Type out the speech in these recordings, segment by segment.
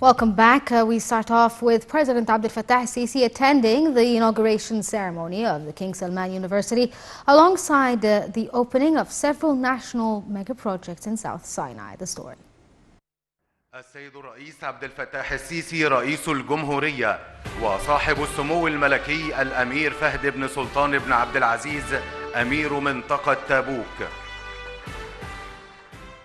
Welcome back. We start off with President Abdel Fattah al-Sisi attending the inauguration ceremony of the King Salman University alongside the opening of several national mega projects in South Sinai. The story. السيد الرئيس عبد الفتاح السيسي رئيس الجمهورية وصاحب السمو الملكي الأمير فهد بن سلطان بن عبد العزيز أمير منطقة تبوك.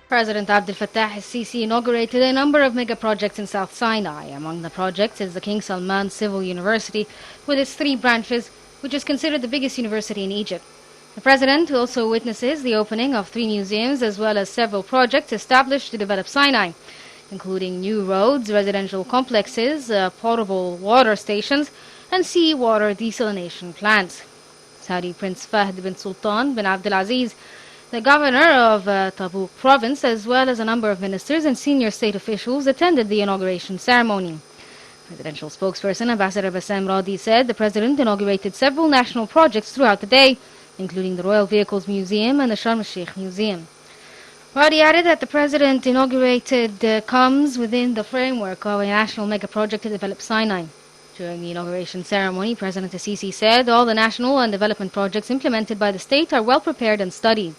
President Abdel Fattah al-Sisi inaugurated a number of mega projects in South Sinai. Among the projects is the King Salman Civil University with its 3 branches, which is considered the biggest university in Egypt. The President also witnesses the opening of 3 museums as well as several projects established to develop Sinai, including new roads, residential complexes, potable water stations, and seawater desalination plants. Saudi Prince Fahd bin Sultan bin Abdul Aziz, the governor of Tabuk province, as well as a number of ministers and senior state officials, attended the inauguration ceremony. Presidential spokesperson Ambassador Bassem Radi said the president inaugurated several national projects throughout the day, including the Royal Vehicles Museum and the Sharm el-Sheikh Museum. Radi added that the president inaugurated comes within the framework of a national mega project to develop Sinai. During the inauguration ceremony, President al-Sisi said all the national and development projects implemented by the state are well prepared and studied.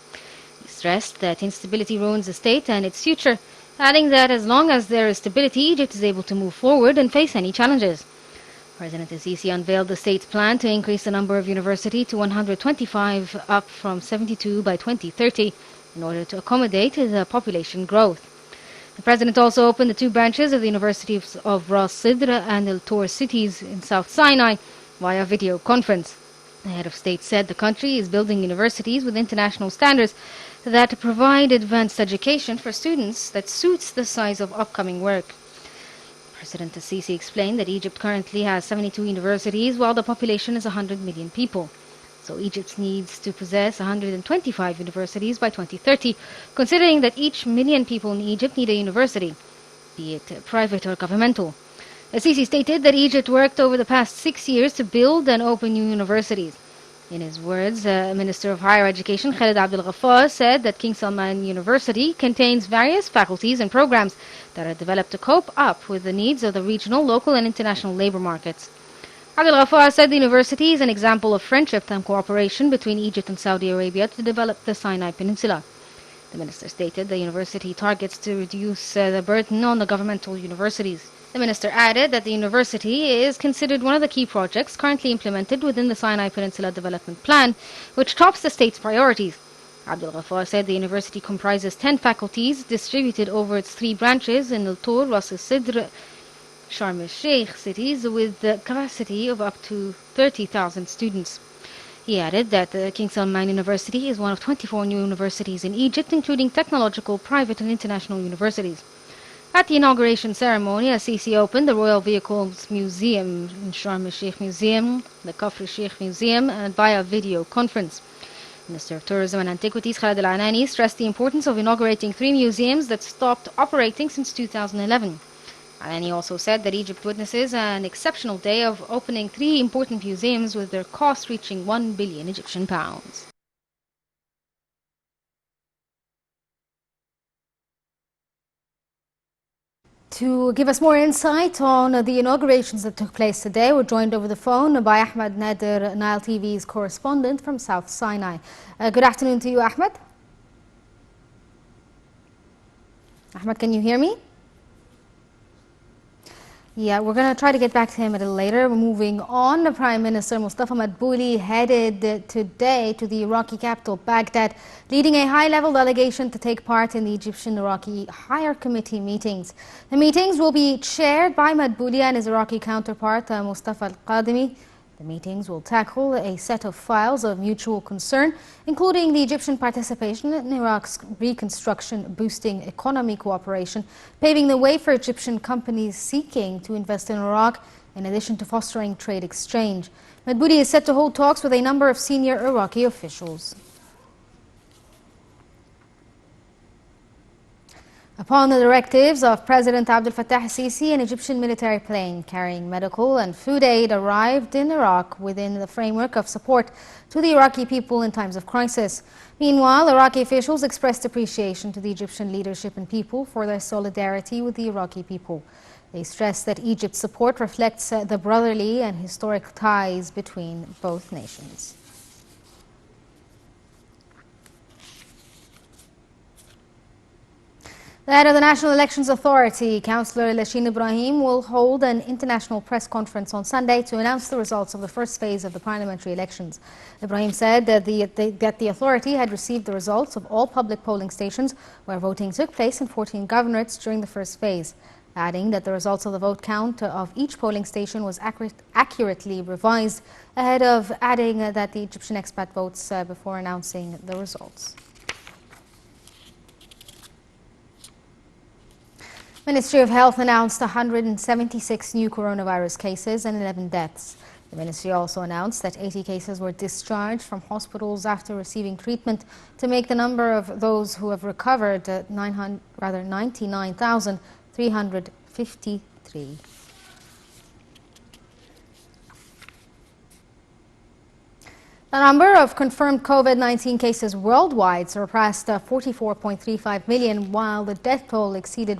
He stressed that instability ruins the state and its future, adding that as long as there is stability, Egypt is able to move forward and face any challenges. President al-Sisi unveiled the state's plan to increase the number of universities to 125, up from 72 by 2030, in order to accommodate the population growth. The president also opened the 2 branches of the Universities of Ras Sidr and El Tor cities in South Sinai via video conference. The head of state said the country is building universities with international standards that provide advanced education for students that suits the size of upcoming work. President al-Sisi explained that Egypt currently has 72 universities while the population is 100 million people. So Egypt needs to possess 125 universities by 2030, considering that each million people in Egypt need a university, be it private or governmental. Al-Sisi stated that Egypt worked over the past 6 years to build and open new universities. In his words, Minister of Higher Education Khalid Abdel Ghaffar said that King Salman University contains various faculties and programs that are developed to cope up with the needs of the regional, local and international labor markets. Abdel Ghaffar said the university is an example of friendship and cooperation between Egypt and Saudi Arabia to develop the Sinai Peninsula. The minister stated the university targets to reduce the burden on the governmental universities. The minister added that the university is considered one of the key projects currently implemented within the Sinai Peninsula Development Plan, which tops the state's priorities. Abdel Ghaffar said the university comprises 10 faculties distributed over its 3 branches in El Tor, Ras al-Sidr, Sharm el-Sheikh cities with the capacity of up to 30,000 students. He added that the King Salman University is one of 24 new universities in Egypt, including technological, private and international universities. At the inauguration ceremony, al-Sisi opened the Royal Vehicles Museum in Sharm el-Sheikh Museum, the Kafr el-Sheikh Museum, and via video conference. Minister of Tourism and Antiquities Khalid al-Anani stressed the importance of inaugurating 3 museums that stopped operating since 2011. And he also said that Egypt witnesses an exceptional day of opening 3 important museums with their costs reaching 1 billion Egyptian pounds. To give us more insight on the inaugurations that took place today, we're joined over the phone by Ahmed Nader, Nile TV's correspondent from South Sinai. Good afternoon to you, Ahmed. Ahmed, can you hear me? Yeah, we're going to try to get back to him a little later. We're moving on. The Prime Minister Mustafa Madbouli headed today to the Iraqi capital, Baghdad, leading a high-level delegation to take part in the Egyptian-Iraqi Higher Committee meetings. The meetings will be chaired by Madbouli and his Iraqi counterpart, Mustafa Al-Qadimi. The meetings will tackle a set of files of mutual concern, including the Egyptian participation in Iraq's reconstruction, boosting economic cooperation, paving the way for Egyptian companies seeking to invest in Iraq, in addition to fostering trade exchange. Madbouli is set to hold talks with a number of senior Iraqi officials. Upon the directives of President Abdel Fattah al-Sisi, an Egyptian military plane carrying medical and food aid arrived in Iraq within the framework of support to the Iraqi people in times of crisis. Meanwhile, Iraqi officials expressed appreciation to the Egyptian leadership and people for their solidarity with the Iraqi people. They stressed that Egypt's support reflects the brotherly and historic ties between both nations. The head of the National Elections Authority, Councillor Lashin Ibrahim, will hold an international press conference on Sunday to announce the results of the first phase of the parliamentary elections. Ibrahim said that the authority had received the results of all public polling stations where voting took place in 14 governorates during the first phase, adding that the results of the vote count of each polling station was accurately revised ahead of adding that the Egyptian expat votes before announcing the results. Ministry of Health announced 176 new coronavirus cases and 11 deaths. The ministry also announced that 80 cases were discharged from hospitals after receiving treatment to make the number of those who have recovered 99,353. The number of confirmed COVID-19 cases worldwide surpassed 44.35 million, while the death toll exceeded